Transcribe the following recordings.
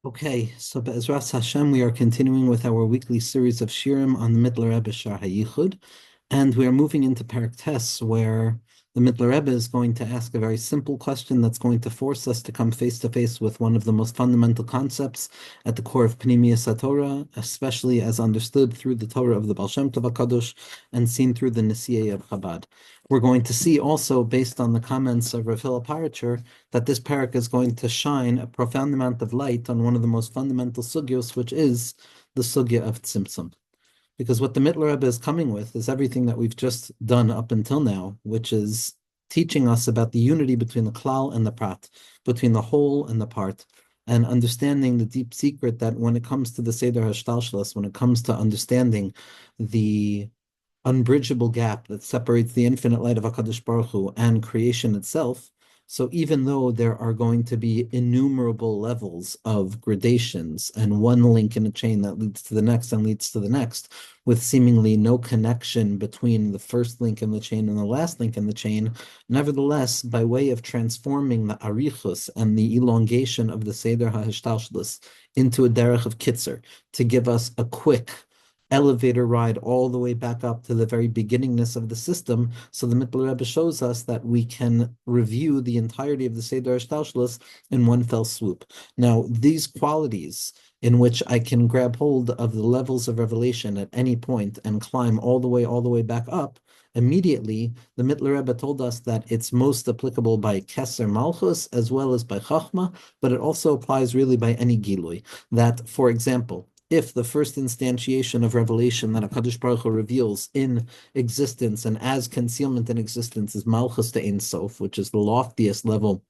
Okay, so Be'ezras Hashem, we are continuing with our weekly series of shirim on the Mitteler Rebbe Shaar HaYichud, and we are moving into Parak Tes, where the Mitteler Rebbe is going to ask a very simple question that's going to force us to come face to face with one of the most fundamental concepts at the core of Pnimiyas HaTorah, especially as understood through the Torah of the Baal Shem Tov HaKadosh and seen through the Nisiyah of Chabad. We're going to see also, based on the comments of Rav Hillel Paritcher, that this parak is going to shine a profound amount of light on one of the most fundamental sugyos, which is the sugya of Tzimtzum. Because what the Mitteler Rebbe is coming with is everything that we've just done up until now, which is teaching us about the unity between the klal and the prat, between the whole and the part, and understanding the deep secret that when it comes to the Seder HaShtalshlas, when it comes to understanding the unbridgeable gap that separates the infinite light of HaKadosh Baruch Hu and creation itself. So even though there are going to be innumerable levels of gradations and one link in a chain that leads to the next and leads to the next, with seemingly no connection between the first link in the chain and the last link in the chain, nevertheless, by way of transforming the arichus and the elongation of the Seder HaHishtalshlis into a derech of kitzer, to give us a quick elevator ride all the way back up to the very beginningness of the system. So the Mitteler Rebbe shows us that we can review the entirety of the Seder Shtalshlis in one fell swoop. Now, these qualities in which I can grab hold of the levels of revelation at any point and climb all the way back up, immediately, the Mitteler Rebbe told us that it's most applicable by Keser Malchus as well as by Chachma, but it also applies really by any Gilui. That, for example, if the first instantiation of revelation that HaKadosh Baruch Hu reveals in existence and as concealment in existence is Malchus to Ein Sof, which is the loftiest level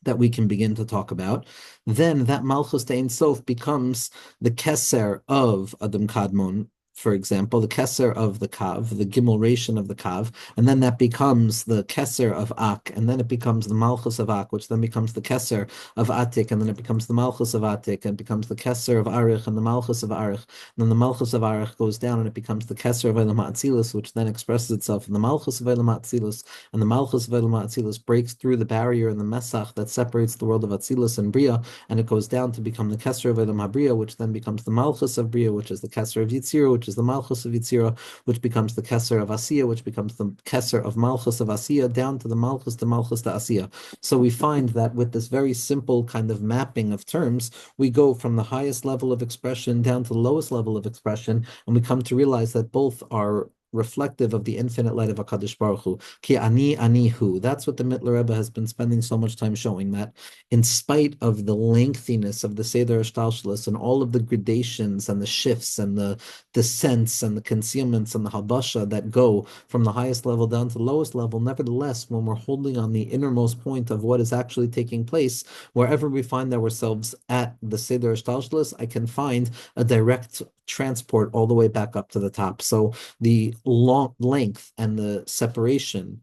that we can begin to talk about, then that Malchus to Ein Sof becomes the Keser of Adam Kadmon, for example, the Keser of the Kav, the Gimel of the Kav, and then that becomes the Keser of Ak, and then it becomes the Malchus of Ak, which then becomes the Keser of Atik, and then it becomes the Malchus of Atik, and it becomes the Keser of Arich, and the Malchus of Arich, and then the Malchus of Arich goes down, and it becomes the Keser of Elam Atzilus, which then expresses itself in the Malchus of Elam Atzilus, and the Malchus of Elam Atzilus breaks through the barrier in the Mesach that separates the world of Atzilus and Bria, and it goes down to become the Keser of Elam HaBria, which then becomes the Malchus of Bria, which is the Keser of Yitzira, which is the Malchus of Yitzira, which becomes the Keser of Asiya, which becomes the Keser of Malchus of Asiya, down to the Malchus to Asiya. So we find that with this very simple kind of mapping of terms, we go from the highest level of expression down to the lowest level of expression, and we come to realize that both are reflective of the infinite light of HaKadosh Baruch Hu. Ki ani hu. That's what the Mitteler Rebbe has been spending so much time showing, that in spite of the lengthiness of the Seder Shtalshlis and all of the gradations and the shifts and the descents and the concealments and the habasha that go from the highest level down to the lowest level, nevertheless, when we're holding on the innermost point of what is actually taking place, wherever we find ourselves at the Seder Shtalshlis, I can find a direct transport all the way back up to the top. So the long length and the separation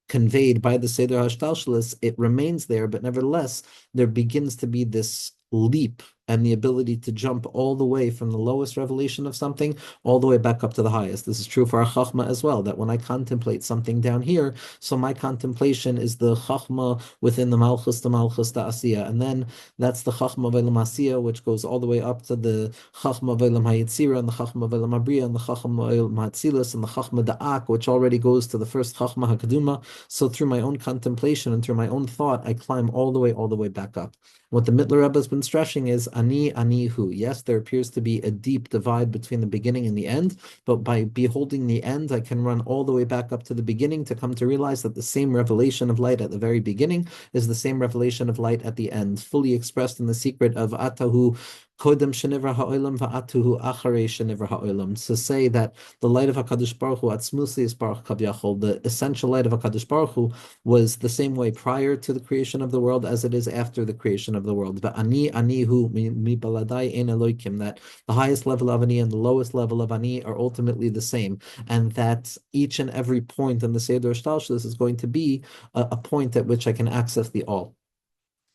conveyed by the Seder HaShtalshlis, it remains there, but nevertheless, there begins to be this leap and the ability to jump all the way from the lowest revelation of something all the way back up to the highest. This is true for our Chachma as well, that when I contemplate something down here, so my contemplation is the Chachma within the Malchus to Asiya, and then that's the Chachma Ve'elam Asiya, which goes all the way up to the Chachma Ve'elam HaYitzira, and the Chachma Ve'elam HaBriya, and the Chachma Ve'elam HaTzilus, and the Chachma Da'ak, which already goes to the first Chachma HaKaduma. So through my own contemplation and through my own thought, I climb all the way back up. What the Mitteler Rebbe has been stressing is ani hu. Yes, there appears to be a deep divide between the beginning and the end, but by beholding the end, I can run all the way back up to the beginning to come to realize that the same revelation of light at the very beginning is the same revelation of light at the end, fully expressed in the secret of Atahu Kodem Shenivra Ha'olam Va'atuhu Acharei Shenivra Ha'olam. To say that the light of HaKadosh Baruch Hu, Atzmusi is Baruch Kavyachol, the essential light of HaKadosh Baruch Hu, was the same way prior to the creation of the world as it is after the creation of the world. But ani hu mi baladai ein Elokim, that the highest level of ani and the lowest level of ani are ultimately the same, and that each and every point in the Seder Shtalshlis is going to be a point at which I can access the all.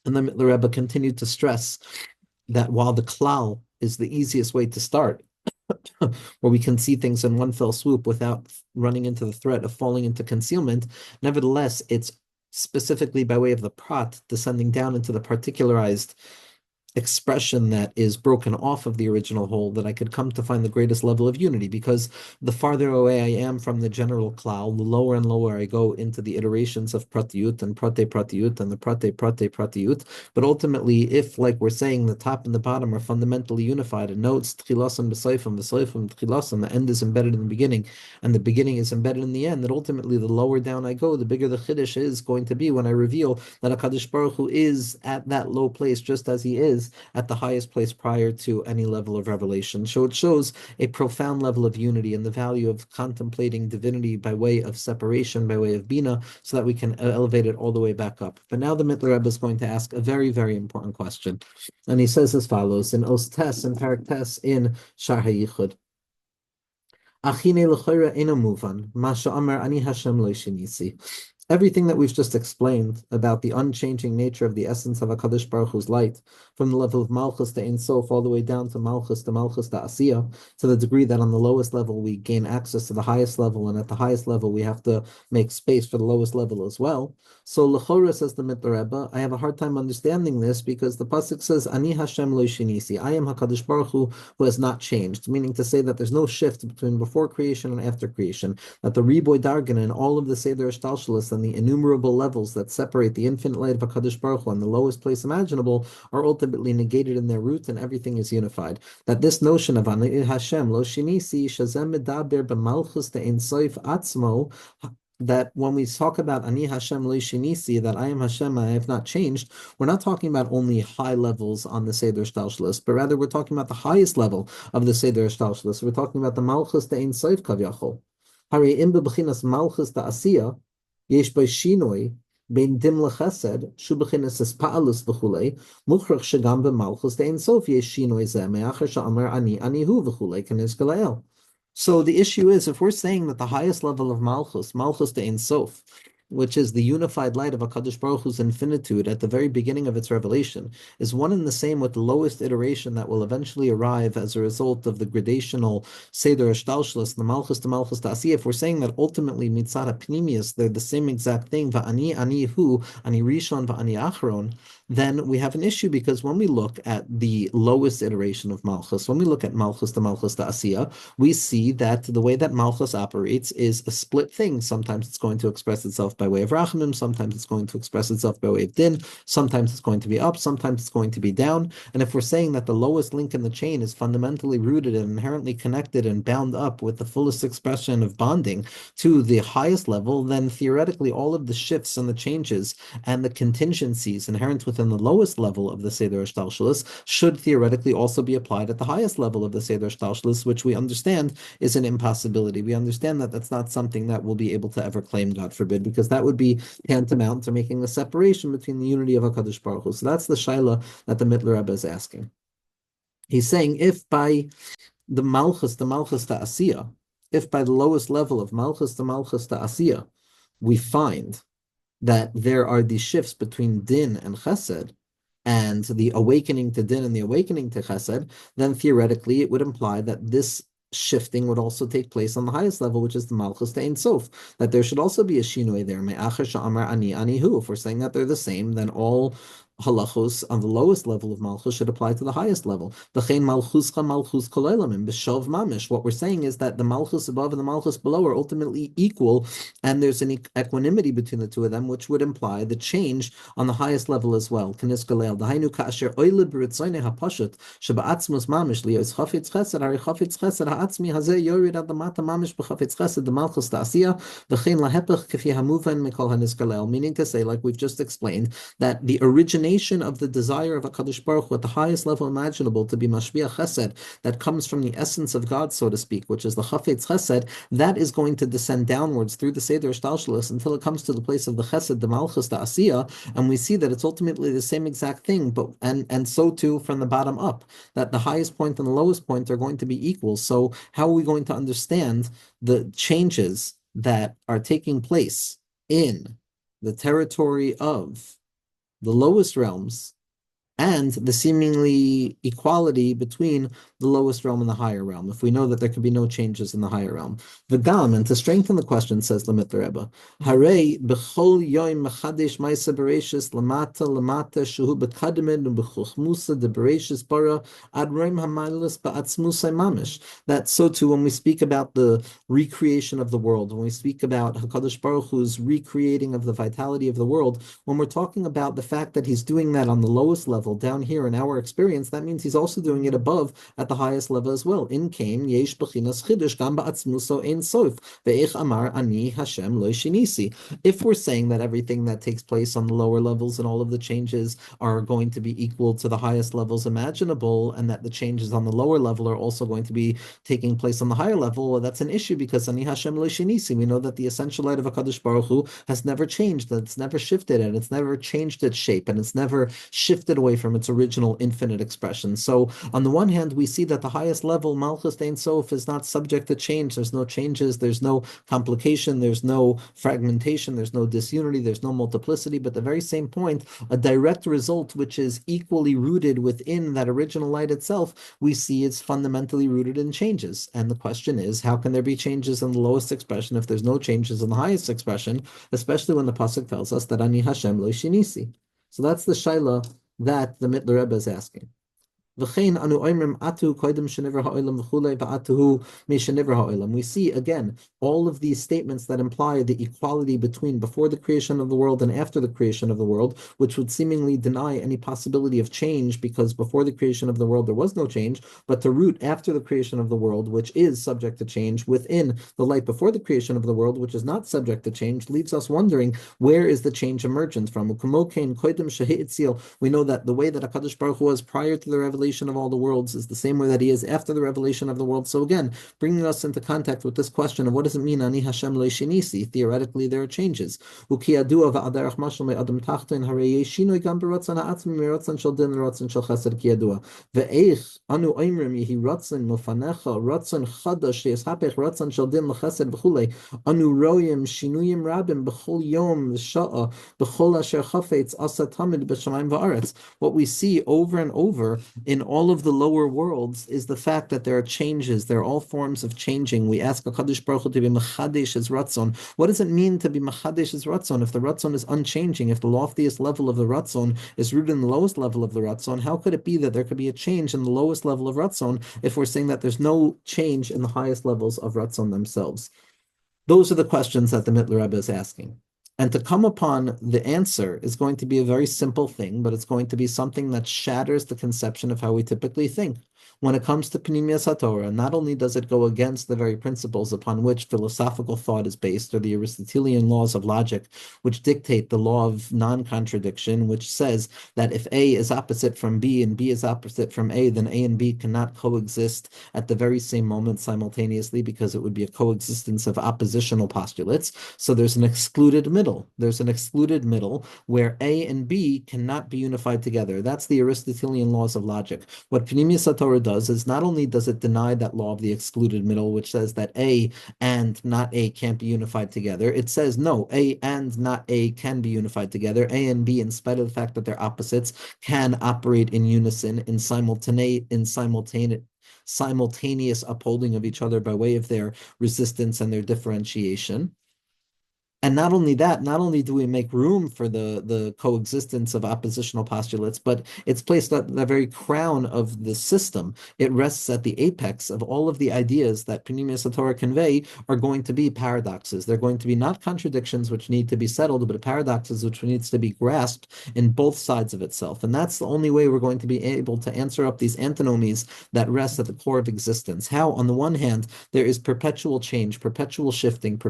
And then the Rebbe continued to stress that while the klal is the easiest way to start, where we can see things in one fell swoop without running into the threat of falling into concealment, nevertheless, it's specifically by way of the prat descending down into the particularized expression that is broken off of the original whole, that I could come to find the greatest level of unity, because the farther away I am from the general klal, the lower and lower I go into the iterations of pratiyut and pratiyut and the pratiyut. But ultimately, if, like we're saying, the top and the bottom are fundamentally unified, and no, it's tchilasim b'soifim, v'soifim tchilasim, the end is embedded in the beginning, and the beginning is embedded in the end, that ultimately the lower down I go, the bigger the chiddush is going to be when I reveal that HaKadosh Baruch Hu is at that low place just as he is at the highest place prior to any level of revelation. So it shows a profound level of unity and the value of contemplating divinity by way of separation, by way of bina, so that we can elevate it all the way back up. But now the Mitteler Rebbe is going to ask a very, very important question. And he says as follows in Os Tes and Parak Tes in Shaar HaYichud. Everything that we've just explained about the unchanging nature of the essence of HaKadosh Baruch Hu's light, from the level of Malchus to Ein Sof, all the way down to Malchus to Asiya, to the degree that on the lowest level we gain access to the highest level, and at the highest level we have to make space for the lowest level as well. So L'chora, says the Mitteler Rebbe, I have a hard time understanding this, because the pasuk says, Ani Hashem lo shinisi, I am HaKadosh Baruch Hu who has not changed, meaning to say that there's no shift between before creation and after creation, that the Riboy Dargan and all of the Seder Shtalshalis and the innumerable levels that separate the infinite light of HaKadosh Baruch Hu on the lowest place imaginable are ultimately negated in their root, and everything is unified. That this notion of Ani Hashem lo shinisi shazem medaber b'malchus te'en soif atzmo, that when we talk about Ani Hashem lo shinisi, that I am Hashem, I have not changed, we're not talking about only high levels on the Seder Shtalshalis, but rather we're talking about the highest level of the Seder Shtalshalis. We're talking about the Malchus Te'en Soif Kavyachol. Hari im bebechinas Malchus Ta'asiya, yesh by Shinoi, bein dim lechesed, shu bechinas es pa'alus v'chulei, muchrach shagam b'malchus Te'en Sof yesh Shinoi zeh, me'acher sha'amar ani hu v'chulei, k'nis galael. So the issue is, if we're saying that the highest level of Malchus, Malchus de Ein Sof, which is the unified light of HaKadosh Baruch Hu's infinitude at the very beginning of its revelation, is one and the same with the lowest iteration that will eventually arrive as a result of the gradational Seder Shtalshalis, the Malchus to Asiyah, if we're saying that ultimately Mitzad Pnimius, they're the same exact thing, Va'ani ani hu, ani rishon, va'ani achron, then we have an issue, because when we look at the lowest iteration of Malchus, when we look at Malchus to Asiyah, we see that the way that Malchus operates is a split thing. Sometimes it's going to express itself by way of Rachamim, sometimes it's going to express itself by way of Din, sometimes it's going to be up, sometimes it's going to be down. And if we're saying that the lowest link in the chain is fundamentally rooted and inherently connected and bound up with the fullest expression of bonding to the highest level, then theoretically all of the shifts and the changes and the contingencies inherent within the lowest level of the Seder Shtalshalis should theoretically also be applied at the highest level of the Seder Shtalshalis, which we understand is an impossibility. We understand that that's not something that we'll be able to ever claim, God forbid, because that would be tantamount to making a separation between the unity of HaKadosh Baruch Hu. So that's the shaila that the Mitteler Rebbe is asking. He's saying, if by the Malchus to Asiya, if by the lowest level of Malchus to Asiya, we find that there are these shifts between Din and Chesed, and the awakening to Din and the awakening to Chesed, then theoretically it would imply that this shifting would also take place on the highest level, which is the Malchus to Ein Sof, that there should also be a Shinoi there. Me'acher sha'amar ani hu. If we're saying that they're the same, then all halachos on the lowest level of malchus should apply to the highest level. Malchuscha malchus koleilamim b'shov mamish. What we're saying is that the malchus above and the malchus below are ultimately equal, and there's an equanimity between the two of them, which would imply the change on the highest level as well. K'nis galel dahainu ka'asher oile b'ritzoyne hapashut sheba'atzmus mamish liyos chafetz chesed hari chafetz chesed ha'atzmi hazeh yorid ad lamata mamish b'chafetz chesed the malchus ta'asiyah v'chein lahepech k'fi hamuvan mikol hanis galel. Meaning to say, like we've just explained, that the origination of the desire of HaKadosh Baruch Hu at the highest level imaginable to be Mashbiach Chesed, that comes from the essence of God, so to speak, which is the Chafetz Chesed, that is going to descend downwards through the Seder Shtalshalis until it comes to the place of the Chesed, the Malchus, the Asiya, and we see that it's ultimately the same exact thing, but and so too from the bottom up, that the highest point and the lowest point are going to be equal. So how are we going to understand the changes that are taking place in the territory of the lowest realms and the seemingly equality between the lowest realm and the higher realm, if we know that there could be no changes in the higher realm. V'gam, and to strengthen the question, says the Mitteler Rebbe, Harei b'chol yoim mechadesh ma'aseh bereishis lamata shehu b'kadmin u'b'chuchmusa de bereishis bara ad roim hamalus ba'atzmusay mamish. That so too, when we speak about the recreation of the world, when we speak about HaKadosh Baruch Hu's recreating of the vitality of the world, when we're talking about the fact that he's doing that on the lowest level, down here in our experience, that means he's also doing it above at the highest level as well. In came yesh bechinas chidush gam ba'atzmuso ein sof ve'ich amar ani Hashem lo shinisi. If we're saying that everything that takes place on the lower levels and all of the changes are going to be equal to the highest levels imaginable, and that the changes on the lower level are also going to be taking place on the higher level, well, that's an issue because ani Hashem lo shinisi. We know that the essential light of HaKadosh Baruch Hu has never changed, that it's never shifted, and it's never changed its shape, and it's never shifted away from its original infinite expression. So on the one hand, we see that the highest level, Malchus Ein Sof, is not subject to change. There's no changes, there's no complication, there's no fragmentation, there's no disunity, there's no multiplicity, but the very same point, a direct result which is equally rooted within that original light itself, we see it's fundamentally rooted in changes. And the question is, how can there be changes in the lowest expression if there's no changes in the highest expression, especially when the Pasuk tells us that Ani Hashem lo shinisi. So that's the shaila that the Mitteler Rebbe is asking. We see again all of these statements that imply the equality between before the creation of the world and after the creation of the world, which would seemingly deny any possibility of change, because before the creation of the world there was no change, but to root after the creation of the world, which is subject to change, within the light before the creation of the world, which is not subject to change, leaves us wondering, where is the change emergent from? We know that the way that HaKadosh Baruch Hu was prior to the revelation of all the worlds is the same way that he is after the revelation of the world. So again, bringing us into contact with this question of what does it mean, Ani Hashem lo shinisi? Theoretically, there are changes. What we see over and over in all of the lower worlds is the fact that there are changes. There are all forms of changing. We ask HaKadosh Baruch Hu to be mechadesh his ratzon. What does it mean to be mechadesh his ratzon? If the ratzon is unchanging, if the loftiest level of the ratzon is rooted in the lowest level of the ratzon, how could it be that there could be a change in the lowest level of ratzon if we're saying that there's no change in the highest levels of ratzon themselves? Those are the questions that the Mitteler Rebbe is asking. And to come upon the answer is going to be a very simple thing, but it's going to be something that shatters the conception of how we typically think. When it comes to Pnimius HaTorah, not only does it go against the very principles upon which philosophical thought is based, or the Aristotelian laws of logic, which dictate the law of non-contradiction, which says that if A is opposite from B and B is opposite from A, then A and B cannot coexist at the very same moment simultaneously, because it would be a coexistence of oppositional postulates. So there's an excluded middle. There's an excluded middle where A and B cannot be unified together. That's the Aristotelian laws of logic. What Pnimius HaTorah does is not only does it deny that law of the excluded middle, which says that A and not A can't be unified together, it says no, A and not A can be unified together. A and B, in spite of the fact that they're opposites, can operate in unison, in simultaneous upholding of each other by way of their resistance and their differentiation. And not only that, not only do we make room for the coexistence of oppositional postulates, but it's placed at the very crown of the system. It rests at the apex of all of the ideas that Pnimius HaTorah convey are going to be paradoxes. They're going to be not contradictions which need to be settled, but paradoxes which needs to be grasped in both sides of itself. And that's the only way we're going to be able to answer up these antinomies that rest at the core of existence. How, on the one hand, there is perpetual change, perpetual shifting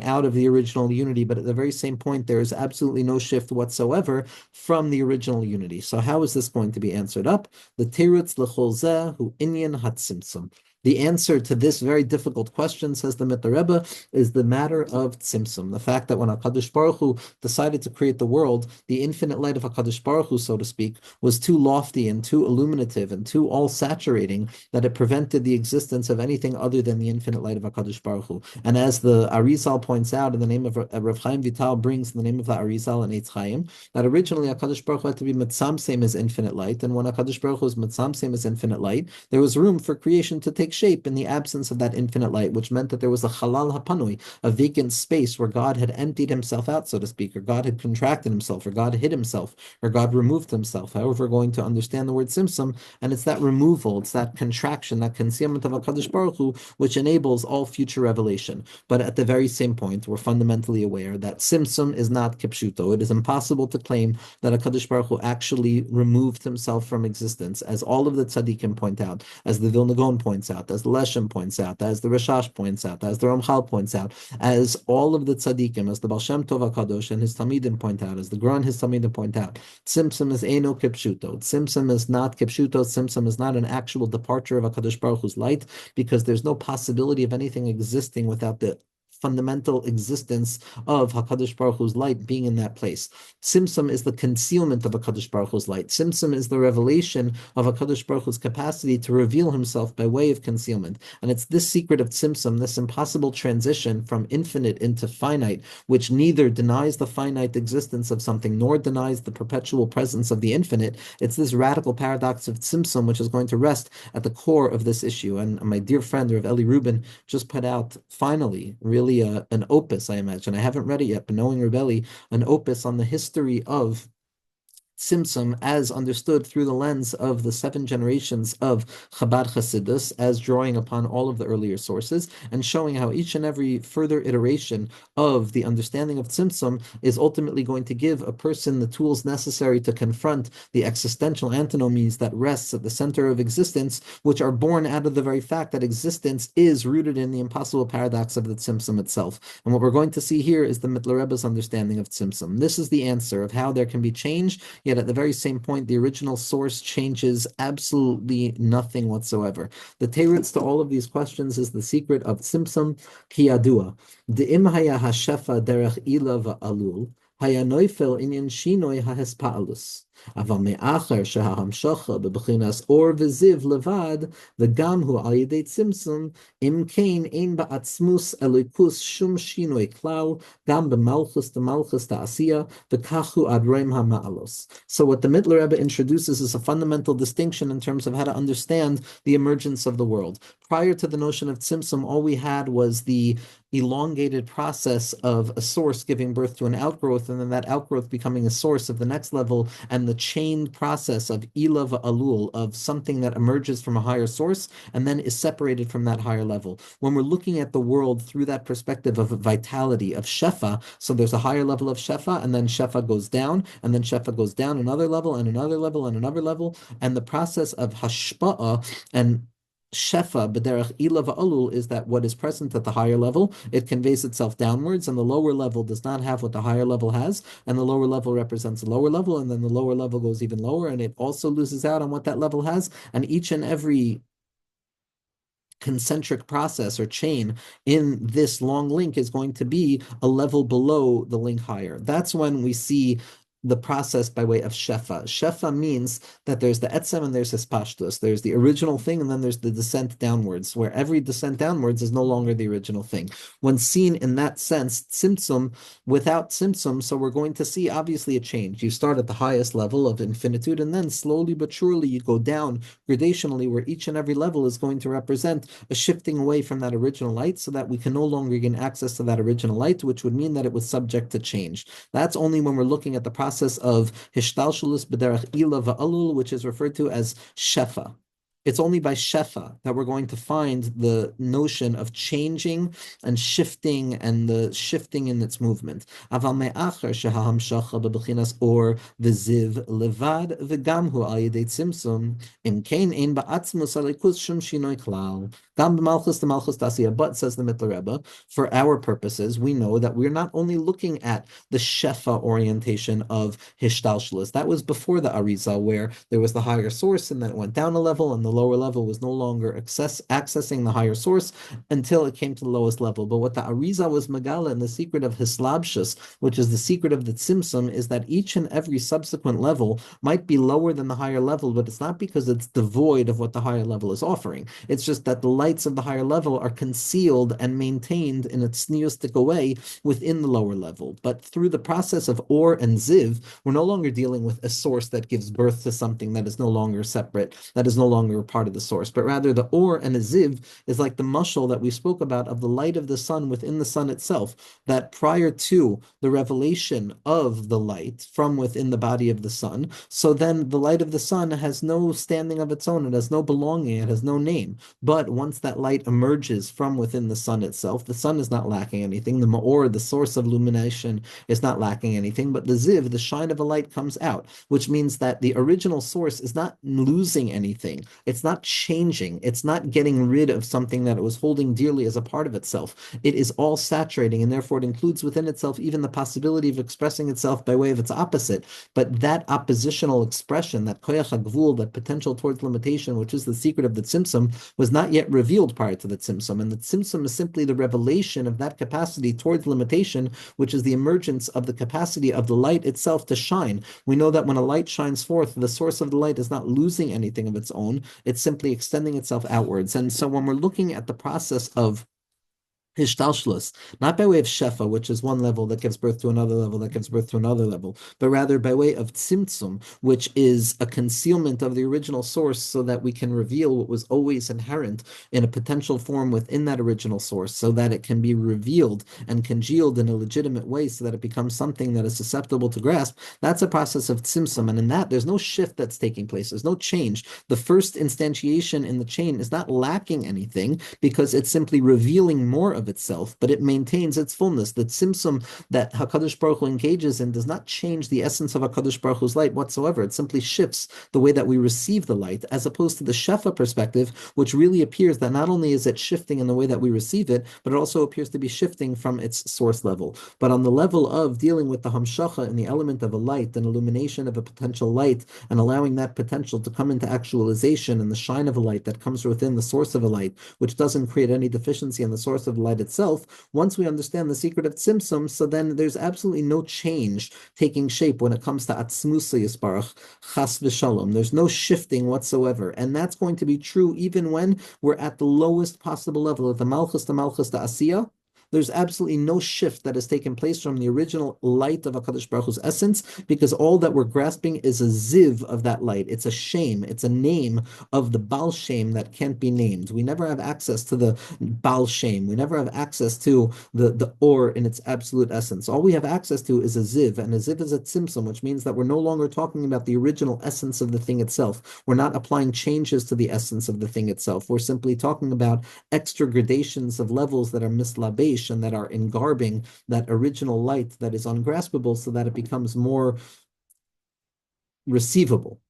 out of the original unity, but at the very same point, there is absolutely no shift whatsoever from the original unity. So how is this going to be answered up? The tirutz l'chol zeh hu inyan ha-tzimtzum. The answer to this very difficult question, says the Mitteler Rebbe, is the matter of Tzimtzum. The fact that when HaKadosh Baruch Hu decided to create the world, the infinite light of HaKadosh Baruch Hu, so to speak, was too lofty and too illuminative and too all-saturating that it prevented the existence of anything other than the infinite light of HaKadosh Baruch Hu. And as the Arizal points out in the name of Rav Chaim Vital brings in the name of the Arizal and Eitz Chaim, that originally HaKadosh Baruch Hu had to be Mitzamsem as infinite light, and when HaKadosh Baruch Hu was Mitzamsem as infinite light, there was room for creation to take shape in the absence of that infinite light, which meant that there was a halal hapanui, a vacant space where God had emptied himself out, so to speak, or God had contracted himself, or God hid himself, or God removed himself. However, we're going to understand the word Tzimtzum, and it's that removal, it's that contraction, that concealment of HaKadosh Baruch Hu, which enables all future revelation. But at the very same point, we're fundamentally aware that Tzimtzum is not kipshuto. It is impossible to claim that HaKadosh Baruch Hu actually removed himself from existence, as all of the tzaddikim point out, as the Vilna Gaon points out, as the Leshem points out, as the Rashash points out, as the Ramchal points out, as all of the tzaddikim, as the Baal Shem Tov HaKadosh and his Talmidim point out, as the Gra and his Talmidim point out, Tzimtzum is Eino Kipshuto. Tzimtzum is not Kipshuto. Tzimtzum is not an actual departure of HaKadosh Baruch Hu's light, because there's no possibility of anything existing without the fundamental existence of HaKadosh Baruch Hu's light being in that place. Tzimtzum is the concealment of HaKadosh Baruch Hu's light. Tzimtzum is the revelation of HaKadosh Baruch Hu's capacity to reveal himself by way of concealment. And it's this secret of Tzimtzum, this impossible transition from infinite into finite, which neither denies the finite existence of something nor denies the perpetual presence of the infinite. It's this radical paradox of Tzimtzum which is going to rest at the core of this issue. And my dear friend, Rav Eli Rubin, just put out, finally, really an opus, I imagine. I haven't read it yet, but knowing Rebbe Eli, an opus on the history of Tzimtzum as understood through the lens of the 7 generations of Chabad Hasidus, as drawing upon all of the earlier sources and showing how each and every further iteration of the understanding of Tzimtzum is ultimately going to give a person the tools necessary to confront the existential antinomies that rests at the center of existence, which are born out of the very fact that existence is rooted in the impossible paradox of the Tzimtzum itself. And what we're going to see here is the Mitteler Rebbe's understanding of Tzimtzum. This is the answer of how there can be change, yet at the very same point, the original source changes absolutely nothing whatsoever. The teretz to all of these questions is the secret of Tzimtzum ki yadua. De'im haya hashefa derech ila va'alul, haya noifel inyan shinoi hahespa'alus. אבל מאחר שההמשכה בבחינת אור וזיו לבד, וגם הוא על ידי צמצום, אם כן אין בעצמוס אלוקוס שום שינוי כלל, גם במלכוס דמלכוס דעשייה, וכך הוא עד רואים המעלוס. So what the Mitteler Rebbe introduces is a fundamental distinction in terms of how to understand the emergence of the world. Prior to the notion of tzimtzum, all we had was the elongated process of a source giving birth to an outgrowth, and then that outgrowth becoming a source of the next level, and the chained process of ilav alul, of something that emerges from a higher source and then is separated from that higher level. When we're looking at the world through that perspective of vitality, of shefa, so there's a higher level of shefa, and then shefa goes down, and then shefa goes down another level, and another level, and another level, and the process of hashpa'a and Shefa b'derech ila va'alul is that what is present at the higher level, it conveys itself downwards, and the lower level does not have what the higher level has, and the lower level represents the lower level, and then the lower level goes even lower, and it also loses out on what that level has, and each and every concentric process or chain in this long link is going to be a level below the link higher. That's when we see the process by way of shefa. Shefa means that there's the etzem and there's hispashtus. There's the original thing and then there's the descent downwards, where every descent downwards is no longer the original thing. When seen in that sense, tzimtzum, without tzimtzum, so we're going to see obviously a change. You start at the highest level of infinitude, and then slowly but surely you go down gradationally, where each and every level is going to represent a shifting away from that original light, so that we can no longer gain access to that original light, which would mean that it was subject to change. That's only when we're looking at the process of hishtalshelus b'derech ila va'alul, which is referred to as shefa. It's only by shefa that we're going to find the notion of changing and shifting, and the shifting in its movement. Aval me'acher shehahamshacha b'bechinas or v'ziv levad v'gam hu al yedei tzimtzum im kein ein ba'atzmus alikus shum shinoi klal. Gam b'malchus to malchus tasiyah. But, says the Mitteler Rebbe, for our purposes, we know that we're not only looking at the shefa orientation of hishtalshlus. That was before the Arizal, where there was the higher source, and then it went down a level, and the lower level was no longer accessing the higher source until it came to the lowest level. But what the Arizal was Megala and the secret of Hislabshus, which is the secret of the Tzimtzum, is that each and every subsequent level might be lower than the higher level, but it's not because it's devoid of what the higher level is offering. It's just that the lights of the higher level are concealed and maintained in a tzniustic way within the lower level. But through the process of Or and Ziv, we're no longer dealing with a source that gives birth to something that is no longer separate, that is no longer a part of the source, but rather the Or and a Ziv is like the mushal that we spoke about of the light of the sun within the sun itself, that prior to the revelation of the light from within the body of the sun, so then the light of the sun has no standing of its own, it has no belonging, it has no name. But once that light emerges from within the sun itself, the sun is not lacking anything. The Ma'or, the source of illumination, is not lacking anything, but the Ziv, the shine of a light, comes out, which means that the original source is not losing anything. It's not changing. It's not getting rid of something that it was holding dearly as a part of itself. It is all saturating, and therefore it includes within itself even the possibility of expressing itself by way of its opposite. But that oppositional expression, that koyach hagvul, that potential towards limitation, which is the secret of the Tzimtzum, was not yet revealed prior to the Tzimtzum. And the Tzimtzum is simply the revelation of that capacity towards limitation, which is the emergence of the capacity of the light itself to shine. We know that when a light shines forth, the source of the light is not losing anything of its own, it's simply extending itself outwards. And so when we're looking at the process of Hishtalshlus, not by way of shefa, which is one level that gives birth to another level that gives birth to another level, but rather by way of tzimtzum, which is a concealment of the original source so that we can reveal what was always inherent in a potential form within that original source, so that it can be revealed and congealed in a legitimate way so that it becomes something that is susceptible to grasp. That's a process of tzimtzum, and in that there's no shift that's taking place, there's no change. The first instantiation in the chain is not lacking anything because it's simply revealing more of itself, but it maintains its fullness. The tzimtzum that HaKadosh Baruch Hu engages in does not change the essence of HaKadosh Baruch Hu's light whatsoever. It simply shifts the way that we receive the light, as opposed to the shefa perspective, which really appears that not only is it shifting in the way that we receive it, but it also appears to be shifting from its source level. But on the level of dealing with the hamshacha and the element of a light, an illumination of a potential light, and allowing that potential to come into actualization and the shine of a light that comes within the source of a light, which doesn't create any deficiency in the source of the light itself, once we understand the secret of tzimtzum, so then there's absolutely no change taking shape when it comes to atzmusa yisbarach, chas v'shalom. There's no shifting whatsoever, and that's going to be true even when we're at the lowest possible level, at the malchus to asiyah. There's absolutely no shift that has taken place from the original light of HaKadosh Baruch Hu's essence, because all that we're grasping is a ziv of that light. It's a shame. It's a name of the Baal Shem that can't be named. We never have access to the Baal Shem. We never have access to the Or in its absolute essence. All we have access to is a ziv, and a ziv is a tzimtzum, which means that we're no longer talking about the original essence of the thing itself. We're not applying changes to the essence of the thing itself. We're simply talking about extra gradations of levels that are mislabesh and that are engarbing that original light that is ungraspable so that it becomes more receivable.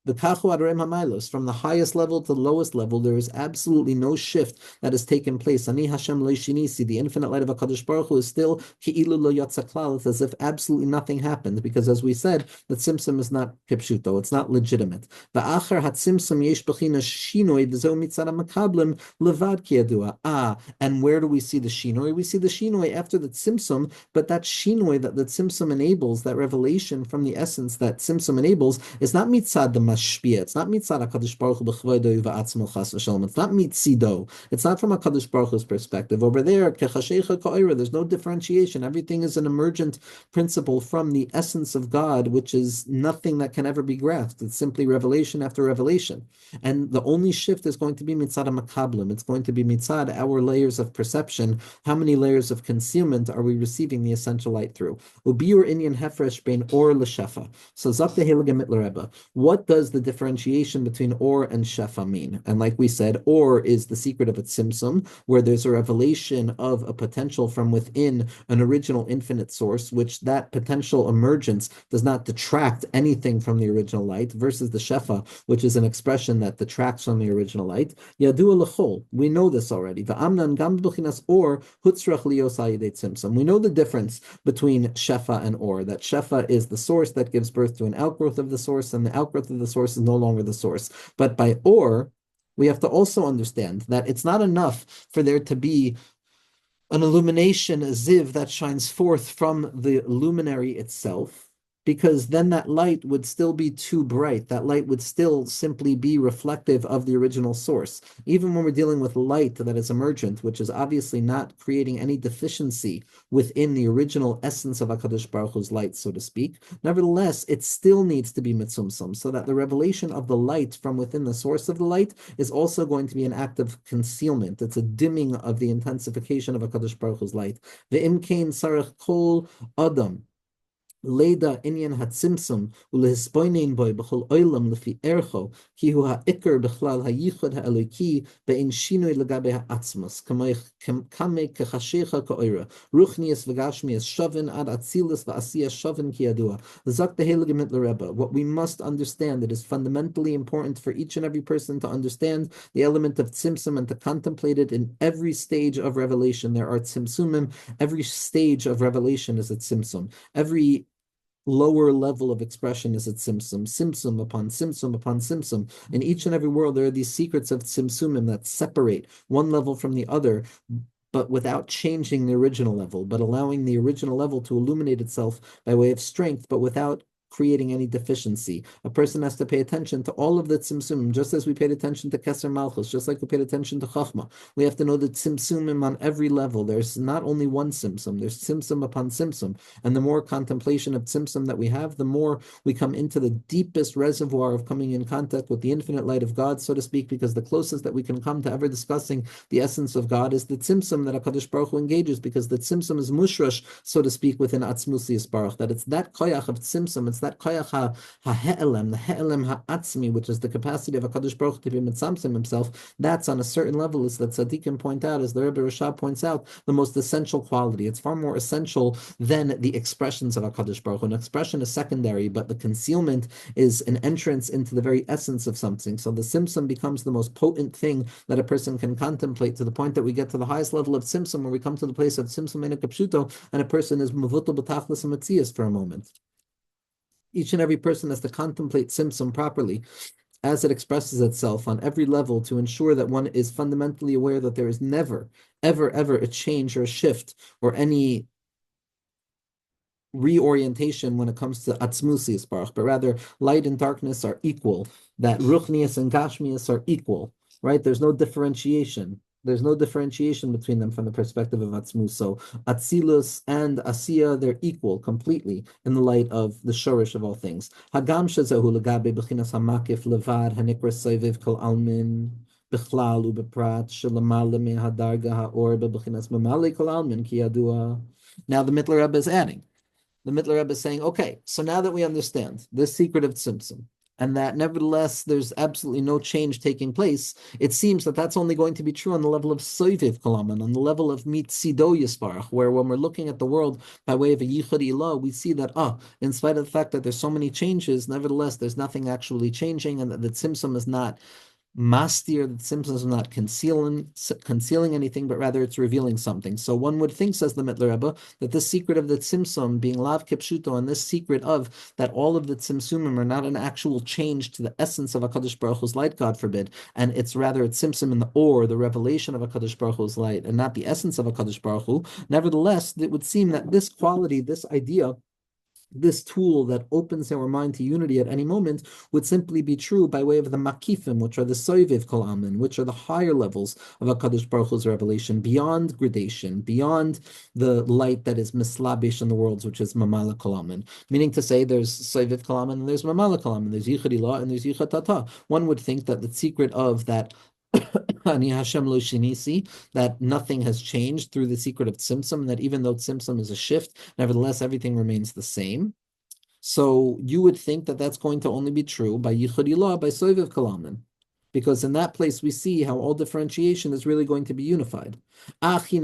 The kachu adarem hamaylos, from the highest level to the lowest level, there is absolutely no shift that has taken place. Ani Hashem lo shinisi, the infinite light of HaKadosh Baruch Hu is still ki'ilu lo yatsa klal. It's as if absolutely nothing happened, because as we said, the tzimtzum is not kipshuto, it's not legitimate. Va'achar hatzimtzum yesh b'china shinoi v'zeu mitzad makablim levad kiyadua. And where do we see the shinoi? We see the shinoi after the tzimtzum, but that shinoi that the tzimtzum enables, that revelation from the essence that tzimtzum enables, is not mitzad the mashpia. It's not mitzad HaKadosh Baruch Hu b'chvodo v'atzmo chas v'shalom. It's not mitzido. It's not from HaKadosh Baruch Hu's perspective. Over there, kechashecha ka'ira, there's no differentiation. Everything is an emergent principle from the essence of God, which is nothing that can ever be grasped. It's simply revelation after revelation. And the only shift is going to be mitzad makablim. It's going to be mitzad our layers of perception. How many layers of concealment are we receiving the essential light through? Ubiur inyan hefresh bein or l'shefa. So zakta Heilige Mitteler Rebbe. What does does the differentiation between or and shefa mean? And like we said, or is the secret of a tzimtzum, where there's a revelation of a potential from within an original infinite source, which that potential emergence does not detract anything from the original light, versus the shefa, which is an expression that detracts from the original light. Yadua l'chol, we know this already. Va'amnan gam b'chinas or hutzrach lios ayidei tzimtzum. We know the difference between shefa and or, that shefa is the source that gives birth to an outgrowth of the source, and the outgrowth of the source is no longer the source. But by or, we have to also understand that it's not enough for there to be an illumination, a ziv that shines forth from the luminary itself, because then that light would still be too bright. That light would still simply be reflective of the original source. Even when we're dealing with light that is emergent, which is obviously not creating any deficiency within the original essence of HaKadosh Baruch Hu's light, so to speak, nevertheless, it still needs to be mitzumsum, so that the revelation of the light from within the source of the light is also going to be an act of concealment. It's a dimming of the intensification of HaKadosh Baruch Hu's light. Ve'im kein sarach kol adam Leda inyan hatzimtzum ulehispoinin boy b'chol oilam lefi ercho ki hu ha'ikr b'chlal HaYichud ha'eloki be'in shinui legabe ha'atzmos kamei kechashecha ka'oira ruchnias v'gashmias shavin ad atzilis v'asiyas shavin ki yadua. Zak the Heilige Mitteler Rebbe, what we must understand, it is fundamentally important for each and every person to understand the element of tzimtzum and to contemplate it in every stage of revelation. There are tzimtzumim. Every stage of revelation is a tzimtzum. Every lower level of expression is a tzimtzum, simsum upon simsum upon simsum. In each and every world, there are these secrets of tzimtzumim that separate one level from the other, but without changing the original level, but allowing the original level to illuminate itself by way of strength, but without creating any deficiency. A person has to pay attention to all of the tzimtzumim, just as we paid attention to Keser Malchus, just like we paid attention to Chachma. We have to know the tzimtzumim on every level. There's not only one tzimtzum, there's tzimtzum upon tzimtzum. And the more contemplation of tzimtzum that we have, the more we come into the deepest reservoir of coming in contact with the infinite light of God, so to speak, because the closest that we can come to ever discussing the essence of God is the tzimtzum that HaKadosh Baruch Hu engages, because the tzimtzum is mushrash, so to speak, within Atzmusi Yisbarach, that it's that koyach of tzimtzum, it's that koyach ha-he'elem, the he'elem ha'atzmi, which is the capacity of HaKadosh Baruch Hu to be mitzamtzim himself. That's on a certain level, as that tzaddikim point out, as the Rebbe Rashab points out, the most essential quality. It's far more essential than the expressions of HaKadosh Baruch Hu. An expression is secondary, but the concealment is an entrance into the very essence of something. So the simsum becomes the most potent thing that a person can contemplate, to the point that we get to the highest level of simsum, where we come to the place of simsum ena kapshuto, and a person is mavutal b'tachlis and for a moment. Each and every person has to contemplate tzimtzum properly as it expresses itself on every level, to ensure that one is fundamentally aware that there is never, ever, ever a change or a shift or any reorientation when it comes to atzmusi yisbarach, but rather light and darkness are equal, that ruchnias and gashmias are equal, right? There's no differentiation. There's no differentiation between them from the perspective of Atzmus. So Atzilus and Asiya, they're equal completely in the light of the shorish of all things. Hagam shezahu legabe b'chinas hamakif levad hanikra soiviv kol almin b'chlal u'beprat shelamala mehadarga ha'or b'chinas mamali kol almin ki yadua. Now the Mitteler Rebbe is adding. The Mitteler Rebbe is saying, okay, so now that we understand this secret of Tzimtzum, and that nevertheless there's absolutely no change taking place, it seems that that's only going to be true on the level of Soiviv Kolaman, on the level of Mitzido Yisparach, where when we're looking at the world by way of a Yichud Ilah, we see that, in spite of the fact that there's so many changes, nevertheless there's nothing actually changing, and that the Tzimtzum is not mastir, that Tzimtzum is not concealing anything, but rather it's revealing something. So one would think, says the Mitteler Rebbe, that this secret of the Tzimtzum being lav kipshuto, and this secret of that all of the Tzimtzumim are not an actual change to the essence of HaKadosh Baruch Hu's light, God forbid, and it's rather a Tzimtzum in the or, the revelation of HaKadosh Baruch Hu's light, and not the essence of HaKadosh Baruch Hu. Nevertheless, it would seem that this quality, this idea, this tool that opens our mind to unity at any moment would simply be true by way of the makifim, which are the soiviv kol amen, which are the higher levels of HaKadosh Baruch Hu's revelation, beyond gradation, beyond the light that is mislabish in the worlds, which is mamala kol amen. Meaning to say, there's soiviv kol amen and there's mamala kol amen, there's yichud ilah and there's yichud tata. One would think that the secret of that Ani Hashem lo shinisi, that nothing has changed through the secret of Tzimtzum, and that even though Tzimtzum is a shift, nevertheless everything remains the same. So you would think that that's going to only be true by Yichud Ilah, by Soiviv Kalaman, because in that place we see how all differentiation is really going to be unified. But Zat the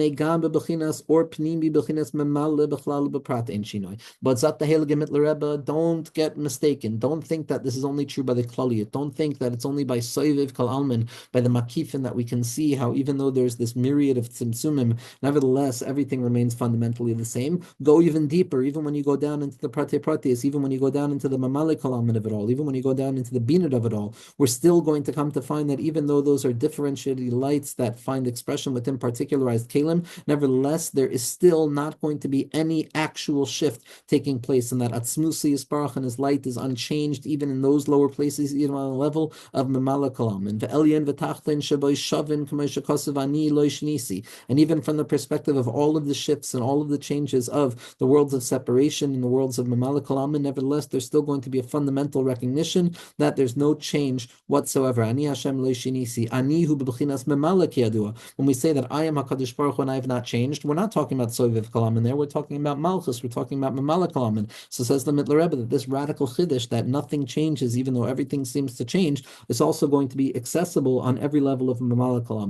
Heilige Mitteler Rebbe, don't get mistaken. Don't think that this is only true by the Klaliyut. Don't think that it's only by Soiviv Kal Almin, by the Makifin, that we can see how even though there's this myriad of Tzimtzumim, nevertheless everything remains fundamentally the same. Go even deeper, even when you go down into the Prate Pratis, even when you go down into the Mamale Kal Almin of it all, even when you go down into the Binad of it all, we're still going to come to find that even though those are differentiated lights that find expression within particularized kalim, nevertheless, there is still not going to be any actual shift taking place, and that Atzmusi Yisparach and his light is unchanged even in those lower places, even on the level of Memala Kalam. And Ve'elien V'tachtin Shaboy Shavin K'moshe Kosev Ani Lo Shnisi. And even from the perspective of all of the shifts and all of the changes of the worlds of separation and the worlds of Memala Kalam, nevertheless, there's still going to be a fundamental recognition that there's no change whatsoever. Ani Hashem Lo Shnisi. Ani Hu B'B'chinas Memala Kiyadua. When we say that I am HaKadosh Baruch Hu and I have not changed, we're not talking about Soviv Kalam there, we're talking about Malchus, we're talking about Mamala Kalam. So says the Mitteler Rebbe that this radical Chiddush, that nothing changes even though everything seems to change, is also going to be accessible on every level of Mamala Kalam.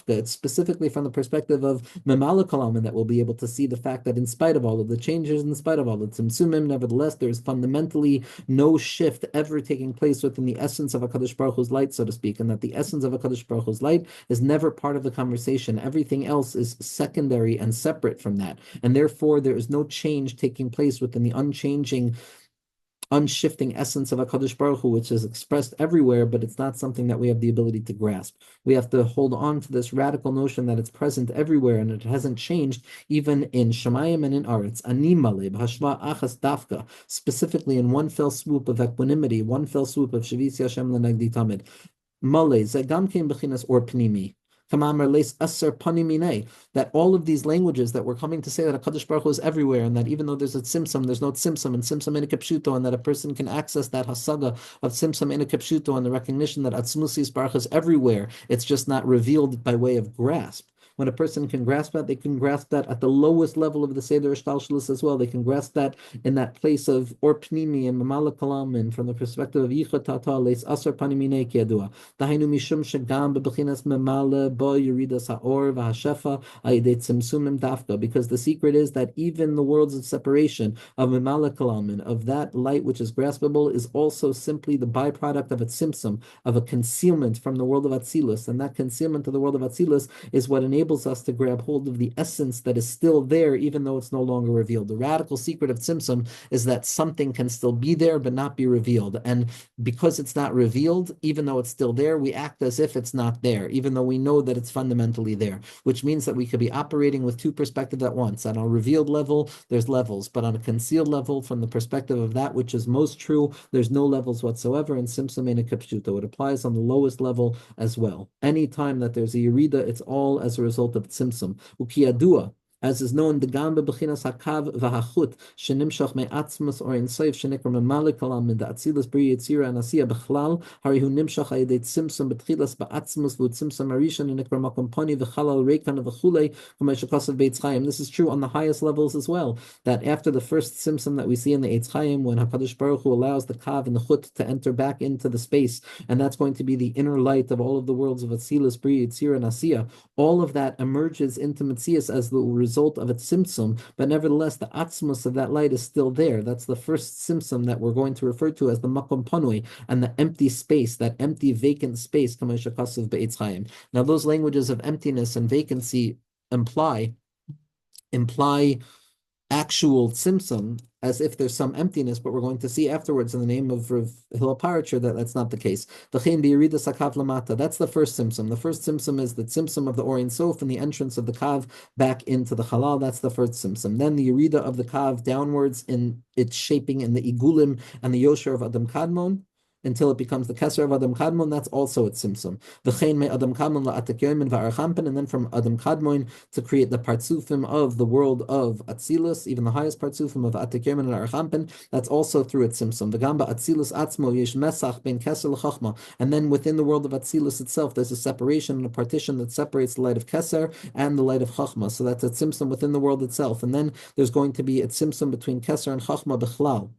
It's specifically from the perspective of Mamala Kalam that we'll be able to see the fact that in spite of all of the changes, in spite of all the Tzimtzumim, nevertheless there is fundamentally no shift ever taking place within the essence of HaKadosh Baruch Hu's light, so to speak, and that the essence of HaKadosh Baruch Hu's light is never part of the conversation. Everything else is secondary and separate from that, and therefore there is no change taking place within the unchanging, unshifting essence of HaKadosh Baruch Hu, which is expressed everywhere, but it's not something that we have the ability to grasp. We have to hold on to this radical notion that it's present everywhere and it hasn't changed even in Shemayim and in Aretz. Ani maleh b'hashva achas dafka, specifically in one fell swoop of equanimity, one fell swoop of Shavisi Hashem l'nagdi tamid. Maleh zegam kein b'chinas or pnimi. That all of these languages that we're coming to say that HaKadosh Baruch Hu is everywhere, and that even though there's a Tzimtzum, there's no Tzimtzum, and Tzimtzum in a Kepshuto, and that a person can access that Hasaga of Tzimtzum in a Kepshuto, and the recognition that Atzmusi Yisparach is everywhere, it's just not revealed by way of grasp. When a person can grasp that, they can grasp that at the lowest level of the Seder Shtalshalis as well. They can grasp that in that place of Or Pnimi and Mamala Kalam, and from the perspective of Yichud Tata, Leis Asar Panimine Kiadua. Dahainu Mishum Shagam Bebechinas Mamala Bo Yuridas Haor Vahashefa Aideit Tzimtzumim Dafka. Because the secret is that even the worlds of separation of Mamala Kalam, and of that light which is graspable, is also simply the byproduct of a tzimtzum, of a concealment from the world of Atzilus. And that concealment of the world of Atzilus is what enables us to grab hold of the essence that is still there, even though it's no longer revealed. The radical secret of Tzimtzum is that something can still be there, but not be revealed. And because it's not revealed, even though it's still there, we act as if it's not there, even though we know that it's fundamentally there, which means that we could be operating with two perspectives at once. On a revealed level, there's levels, but on a concealed level, from the perspective of that which is most true, there's no levels whatsoever. And Tzimtzum in a Kipshuto, it applies on the lowest level as well. Anytime that there's a Yerida, it's all as a result of Tzimtzum. Ukiyadua, as is known, the Gamba Bechinas Hakav Vahachut, Shenimshach Me'atzmus or in Seif Shenikr Memalik Kalam in the Atzilus Bri Yitzira and Asiya Bechlal, Harihu Nimshach Ayedei Tzimtzum Betchilas Ba'atzmus Vu Tzimtzum Arishan and Nikr Makompani V'chalal Reikan V'chulei V'meshakasav Beitz Chaim. This is true on the highest levels as well, that after the first Tzimtzum that we see in the Eitz Chaim, when HaKadosh Baruch Hu allows the Kav and the Chut to enter back into the space, and that's going to be the inner light of all of the worlds of Atzilus Bri Yitzira and Asiya, all of that emerges into Metzias as the result of a tzimtzum, but nevertheless the atzmus of that light is still there. That's the first tzimtzum that we're going to refer to as the makom panui, and the empty space, that empty vacant space. Now those languages of emptiness and vacancy imply actual tzimtzum, as if there's some emptiness, but we're going to see afterwards in the name of Rav Hillel Paritcher that that's not the case. That's the first tzimtzum. The first tzimtzum is the tzimtzum of the Or Ein Sof and the entrance of the Kav back into the Halal. That's the first tzimtzum. Then the Yerida of the Kav downwards in its shaping in the Igulim and the Yosher of Adam Kadmon. until it becomes the Keser of Adam Kadmon, that's also a Tzimtzum. V'chein me Adam Kadmon la'atek yomin va'archampen, and then from Adam Kadmon to create the partsufim of the world of Atzilus, even the highest partsufim of Atek yomin and Archampen, that's also through a Tzimtzum. V'gamba Atzilus atzmo yesh mesach ben Keser l'chachma, and then within the world of Atzilus itself, there's a separation and a partition that separates the light of Keser and the light of Chachma. So that's a Tzimtzum within the world itself. And then there's going to be a Tzimtzum between Keser and Chachma b'chlal.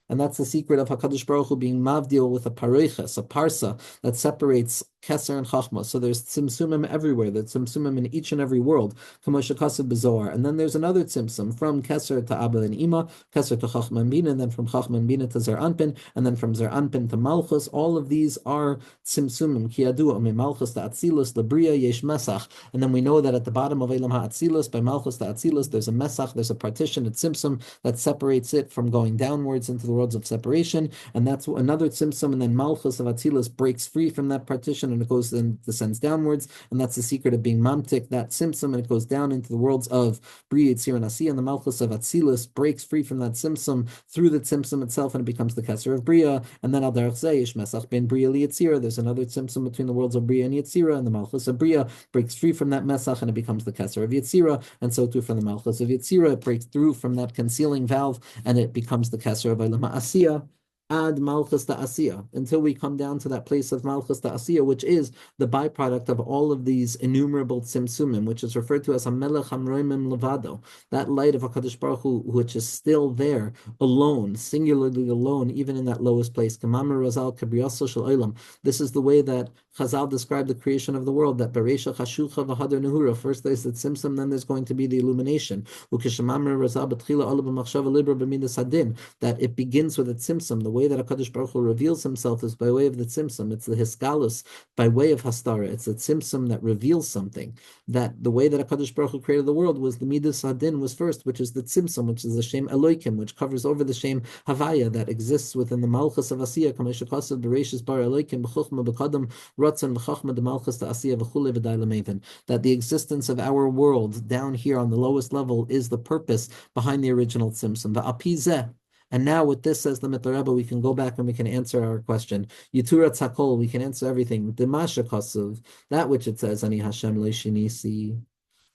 And that's the secret of HaKadosh Baruch Hu being mavdil with a pareiches, a parsa, that separates Keser and Chachma. So there's tzimtzumim everywhere. There's tzimtzumim in each and every world. And then there's another tzimtzum from Keser to Abba and Ima, Keser to Chachma and Bina, and then from Chachma and Bina to Zer Anpin, and then from Zer Anpin to Malchus. All of these are tzimtzumim. Ki yadu me Malchus to Atzilus, Labria yesh mesach. And then we know that at the bottom of Elam HaAtzilus, by Malchus to Atzilus, there's a mesach, there's a partition, a tzimtzum that separates it from going downwards into the worlds of separation. And that's another tzimtzum. And then Malchus of Atzilus breaks free from that partition, and it goes and descends downwards, and that's the secret of being mamtik, that tzimtzum, and it goes down into the worlds of Bria, Yitzir, and Asiya, and the Malchus of Atzilus breaks free from that tzimtzum through the tzimtzum itself, and it becomes the Keser of Bria, and then al derech zeh yesh mesach ben Bria li Yitzira, there's another tzimtzum between the worlds of Bria and Yitzira, and the Malchus of Bria breaks free from that mesach, and it becomes the Keser of Yitzira, and so too from the Malchus of Yitzira, it breaks through from that concealing valve, and it becomes the Keser of Elam Asiya, ad Malchus da Asiya, until we come down to that place of Malchus da Asiya, which is the byproduct of all of these innumerable tzimtzumim, which is referred to as Hamelech Hamroimim Levado, that light of HaKadosh Baruch Hu, which is still there, alone, singularly alone, even in that lowest place. K'mamar Razal Kabriyaso Shel Olam. This is the way that Chazal described the creation of the world, that Bereisha Chashucha V'Hadar Nehura, first there's the tzimtzum, then there's going to be the illumination. Ukeshamamar Razal B'Tchila Olav B'Machshava Libra B'Midas Hadin, that it begins with a tzimtzum. The way that HaKadosh Baruch Hu reveals himself is by way of the tzimtzum. It's the hisgalus by way of hastara. It's a tzimtzum that reveals something. That the way that HaKadosh Baruch Hu created the world was the midas hadin was first, which is the tzimtzum, which is the shem Eloikim, which covers over the shem havaya that exists within the malchus of Asiya. Kameshakasav bereishis bar Eloikim b'chuchma b'kadam ratzon b'chachma the malchus to Asiya v'chule v'day l'meven. That the existence of our world down here on the lowest level is the purpose behind the original tzimtzum. The apizeh. And now with this, says the Mitteler Rebbe, we can go back and we can answer our question. Yitura tzakol, we can answer everything. Demasha kasuv, that which it says, Ani Hashem lo shinisi,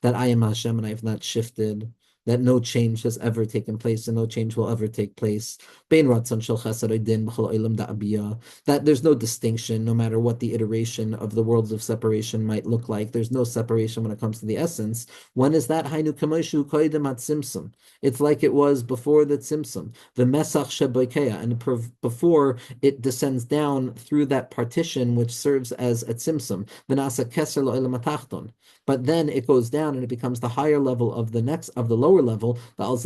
that I am Hashem and I have not shifted, that no change has ever taken place and no change will ever take place. Bein ratzon shel chesed oidin b'chol olam da'abiyah, that there's no distinction, no matter what the iteration of the worlds of separation might look like. There's no separation when it comes to the essence. When is that? Hainu kamoshu koidem at tzimtzum. It's like it was before the tzimtzum. The mesach sheboikeya, and before it descends down through that partition which serves as a tzimtzum. V'nasa keser lo'olam atachton. But then it goes down and it becomes the higher level of the next, of the lower level. That's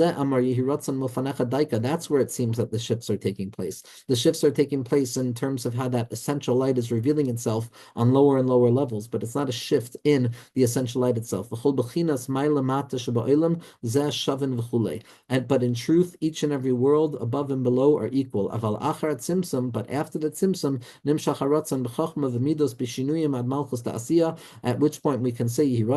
where it seems that the shifts are taking place. The shifts are taking place in terms of how that essential light is revealing itself on lower and lower levels, but it's not a shift in the essential light itself. But in truth, each and every world above and below are equal. But after the tzimtzum, at which point we can say it's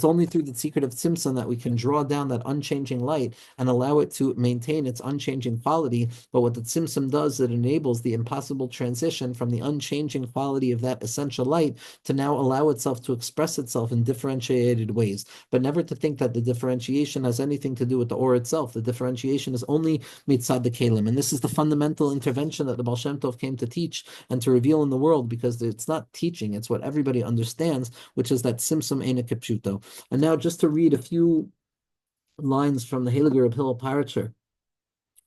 only through the secret of tzimtzum that we can draw down that unchanging light and allow it to maintain its unchanging quality. But what the tzimtzum does, it enables the impossible transition from the unchanging quality of that essential light to now allow itself to express itself in differentiated ways. But never to think that the differentiation has anything to do with the or itself. The differentiation is only mitzad the kelim. And this is the fundamental intervention that the Baal Shem Tov came to teach and to reveal in the world, because it's not teaching, it's what everybody understands, which is that tzimtzum eina kipshuto. And now just to read a few lines from the Heilige Reb Hillel Paritcher,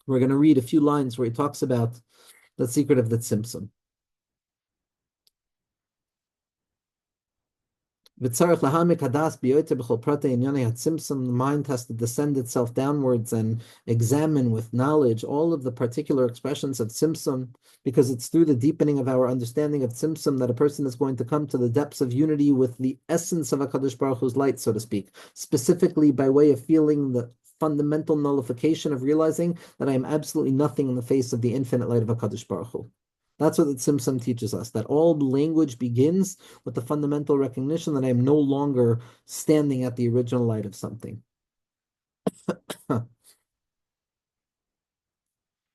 we're going to read a few lines where he talks about the secret of the tzimtzum. The mind has to descend itself downwards and examine with knowledge all of the particular expressions of tzimtzum, because it's through the deepening of our understanding of tzimtzum that a person is going to come to the depths of unity with the essence of HaKadosh Baruch Hu's light, so to speak, specifically by way of feeling the fundamental nullification of realizing that I am absolutely nothing in the face of the infinite light of HaKadosh Baruch Hu. That's what the Tzimtzum teaches us, that all language begins with the fundamental recognition that I am no longer standing at the original light of something.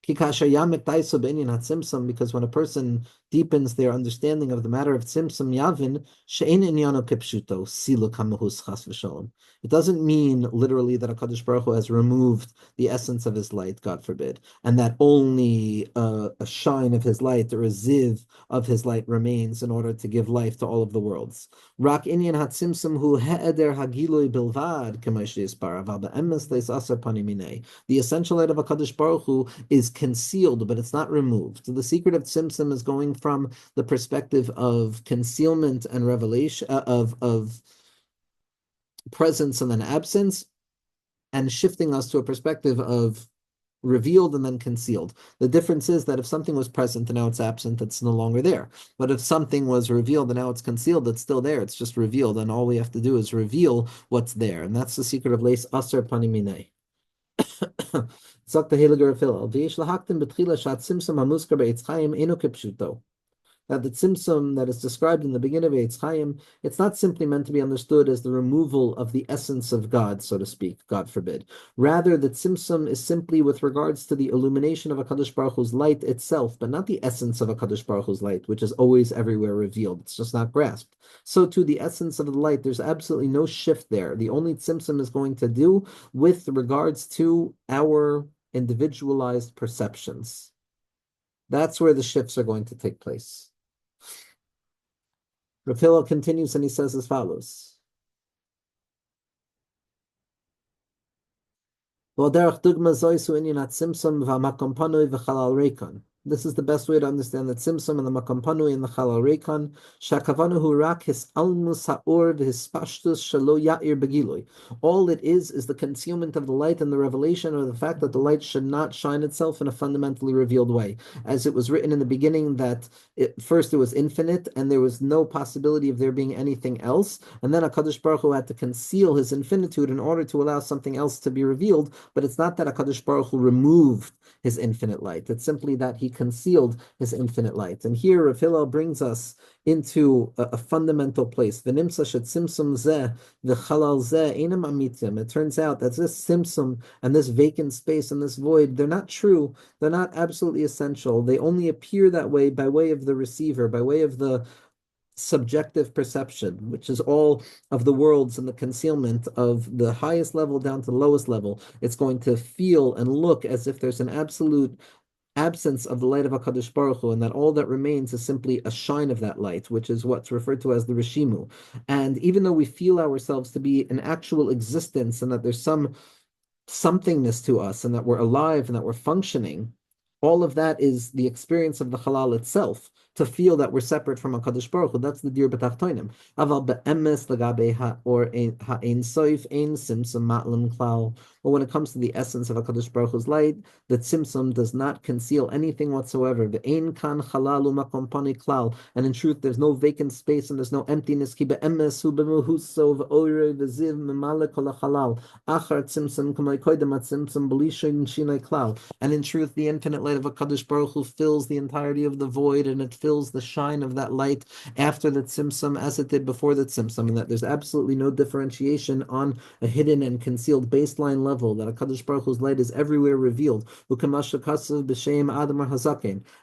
Because when a person deepens their understanding of the matter of Tzimtzum Yavin, she'ein inyano kipshuto, silu kamahus chas v'shalom. It doesn't mean literally that HaKadosh Baruch Hu has removed the essence of his light, God forbid, and that only a shine of his light or a ziv of his light remains in order to give life to all of the worlds. Rak inyan hatzimtzum hu he'eder hagiloi bilvad, k'maish yispar, aval be'emes leis asar pani minei. The essential light of HaKadosh Baruch Hu is concealed, but it's not removed. So the secret of Tzimtzum is going from the perspective of concealment and revelation, of presence and then absence, and shifting us to a perspective of revealed and then concealed. The difference is that if something was present and now it's absent, it's no longer there. But if something was revealed and now it's concealed, it's still there. It's just revealed, and all we have to do is reveal what's there. And that's the secret of Leis Aser Paniminei. Sagt der Heilige Rebbe, "V'yesh lahaktim betchila shat tzimtzum hamuskar be'etz chaim eno kepshuto." That the tzimtzum that is described in the beginning of Eitz Chaim, it's not simply meant to be understood as the removal of the essence of God, so to speak, God forbid. Rather, the tzimtzum is simply with regards to the illumination of HaKadosh Baruch Hu's light itself, but not the essence of HaKadosh Baruch Hu's light, which is always everywhere revealed. It's just not grasped. So to the essence of the light, there's absolutely no shift there. The only tzimtzum is going to do with regards to our individualized perceptions. That's where the shifts are going to take place. Rav Hillel continues and he says as follows. This is the best way to understand the Tzimtzum and the Makam Panui and the Chalal Reikan. Shakavanu rak his almus ha'or his pashtus shalo ya'ir begilui. All it is the concealment of the light and the revelation, or the fact that the light should not shine itself in a fundamentally revealed way. As it was written in the beginning that first it was infinite and there was no possibility of there being anything else. And then HaKadosh Baruch Hu had to conceal his infinitude in order to allow something else to be revealed. But it's not that HaKadosh Baruch Hu removed his infinite light. It's simply that he concealed his infinite light. And here Rav Hillel brings us into a fundamental place. It turns out that this tzimtzum and this vacant space and this void, they're not true. They're not absolutely essential. They only appear that way by way of the receiver, by way of the subjective perception, which is all of the worlds and the concealment of the highest level down to the lowest level. It's going to feel and look as if there's an absolute absence of the light of HaKadosh Baruch Hu, and that all that remains is simply a shine of that light, which is what's referred to as the Rishimu. And even though we feel ourselves to be an actual existence and that there's some somethingness to us and that we're alive and that we're functioning, all of that is the experience of the halal itself, to feel that we're separate from HaKadosh Baruch Hu. That's the dir b'tachtonim. Aval be'emes l'gabe ha'ein soif ein simsum matlam klal. But when it comes to the essence of HaKadosh Baruch Hu's light, the tzimtzum does not conceal anything whatsoever. Ve'ein kan chalalu makom pani klal. And in truth, there's no vacant space and there's no emptiness. Ki be'emes hu b'muhuso v'oire v'ziv memale kol ha'chalal. Achar tzimtzum k'may koydem ha'tzimtzum b'lishin shinai klal. And in truth, the infinite light of HaKadosh Baruch Hu fills the entirety of the void, and it fills the shine of that light after the tzimtzum as it did before the tzimtzum, and that there's absolutely no differentiation on a hidden and concealed baseline level, that HaKadosh Baruch Hu's light is everywhere revealed.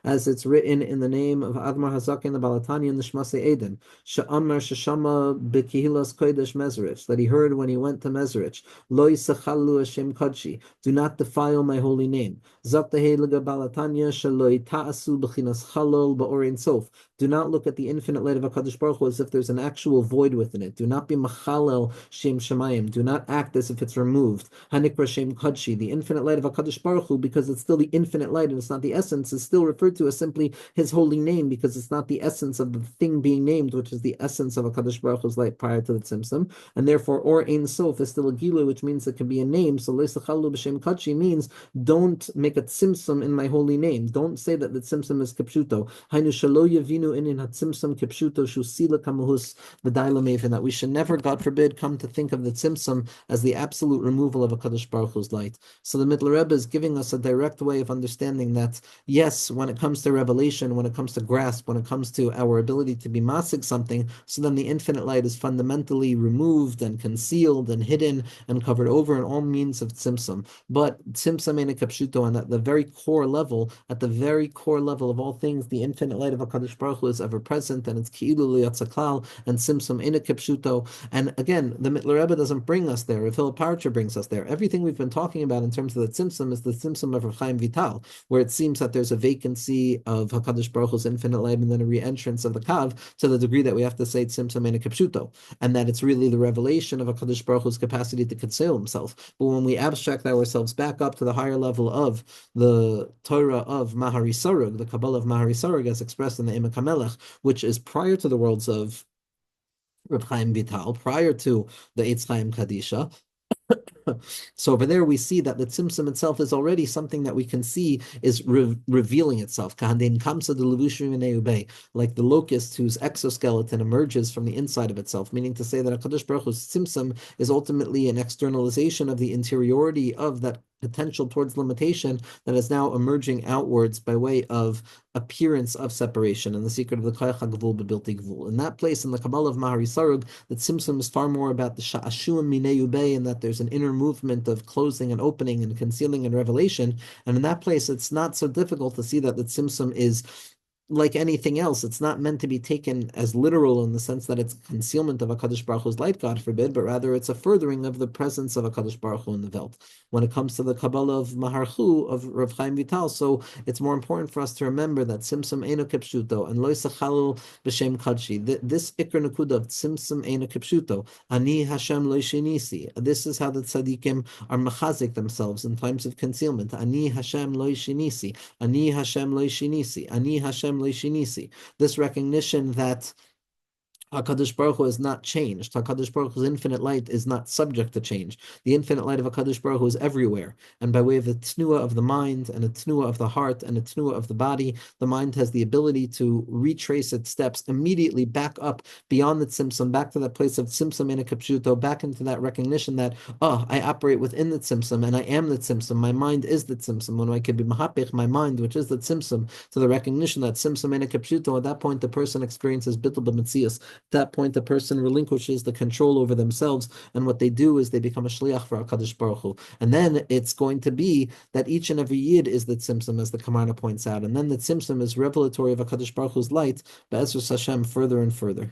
As it's written in the name of Admar Hazaken, the Balatani, and the Shmasei Eden, Sha'amar Shashama B'Kehilas Kodesh Mezrich, that he heard when he went to Mezrich, Lo Yisachalu Hashem Kodshi, do not defile my holy name. Zak Teheliga Balatanya Shaloi Ta'asu B'chinas Chalol Ba'orin Sof. Do not look at the infinite light of HaKadosh Baruch Hu as if there's an actual void within it. Do not be Machalel Shem Shemayim. Do not act as if it's removed. Hanikra Shem Kodshi, the infinite light of HaKadosh Baruch Hu, because it's still the infinite light and it's not the essence, is still referred to as simply his holy name, because it's not the essence of the thing being named, which is the essence of HaKadosh Baruch Hu's light prior to the Tzimtzum. And therefore, Or Ein Sof is still a Gilu, which means it can be a name. So Leisachalu B'Shem Kodshi means don't make a Tzimtzum in my holy name. Don't say that the Tzimtzum is Kipshuto. Hainu that we should never, God forbid, come to think of the Tzimtzum as the absolute removal of a Kadosh Baruch Hu's light. So the Mitteler Rebbe is giving us a direct way of understanding that, yes, when it comes to revelation, when it comes to grasp, when it comes to our ability to be masig something, so then the infinite light is fundamentally removed and concealed and hidden and covered over in all means of Tzimtzum. But Tzimtzum ain't a kapshuto, and at the very core level of all things, the infinite light of HaKadosh Baruch Hu is ever present, and it's ki'ilu li'atzaklal, and Tzimtzum ain't a kapshuto. And again, the Mitteler Rebbe doesn't bring us there. Philip Parcher brings us there. Everything we've been talking about in terms of the Tzimtzum is the Tzimtzum of Rav Chaim Vital, where it seems that there's a vacancy of HaKadosh Baruch Hu's infinite light and then a re-entrance of the Kav to the degree that we have to say Tzimtzum ain't a kapshuto, and that it's really the revelation of HaKadosh Baruch Hu's capacity to conceal himself. But when we abstract ourselves back up to the higher level of the Torah of Mahari Sarug, the Kabbalah of Mahari Sarug as expressed in the Emek HaMelech, which is prior to the worlds of Reb Chaim Vital, prior to the Eitz Chaim Kadisha. So over there we see that the Tzimtzum itself is already something that we can see is revealing itself. Like the locust whose exoskeleton emerges from the inside of itself, meaning to say that HaKadosh Baruch Hu's Tzimtzum is ultimately an externalization of the interiority of that potential towards limitation that is now emerging outwards by way of appearance of separation and the secret of the Koyach HaGvul B'Bilti Gvul. In that place, in the Kabbalah of Mahari Sarug, the Tzimtzum is far more about the Sha'ashuim Minei Ubei, and that there's an inner movement of closing and opening and concealing and revelation. And in that place, it's not so difficult to see that the Tzimtzum is like anything else. It's not meant to be taken as literal in the sense that it's concealment of HaKadosh Baruch Hu's light, God forbid, but rather it's a furthering of the presence of HaKadosh Baruch Hu in the Welt. When it comes to the Kabbalah of Maharchu, of Rav Chaim Vital, so it's more important for us to remember that Tzimtzum Eino Kipshuto, and Lo Yisachalul B'Shem Kadshi, this Ikr Nakuda of Tzimtzum Eino Kipshuto, Ani Hashem Lo Yishinisi. This is how the tzaddikim are mechazik themselves in times of concealment. Ani Hashem Lo Yishinisi, Ani Hashem Lo Yishinisi, Ani Hashem this recognition that HaKadosh Baruch Hu is not changed. HaKadosh Baruch Hu's infinite light is not subject to change. The infinite light of HaKadosh Baruch Hu is everywhere. And by way of the tnua of the mind and a tnua of the heart and a tnua of the body, the mind has the ability to retrace its steps immediately back up beyond the Tzimtzum, back to that place of Tzimtzum in a Kapshuto, back into that recognition that, I operate within the Tzimtzum and I am the Tzimtzum. My mind is the Tzimtzum. When I could be Mahapich, my mind, which is the Tzimtzum, to the recognition that Tzimtzum in a Kapshuto, at that point the person experiences Bittul B'Metzias. At that point, the person relinquishes the control over themselves, and what they do is they become a shliach for HaKadosh Baruch Hu. And then it's going to be that each and every yid is the tzimtzum, as the Kamarna points out, and then the tzimtzum is revelatory of HaKadosh Baruch Hu's light, Be'ezras Hashem, further and further.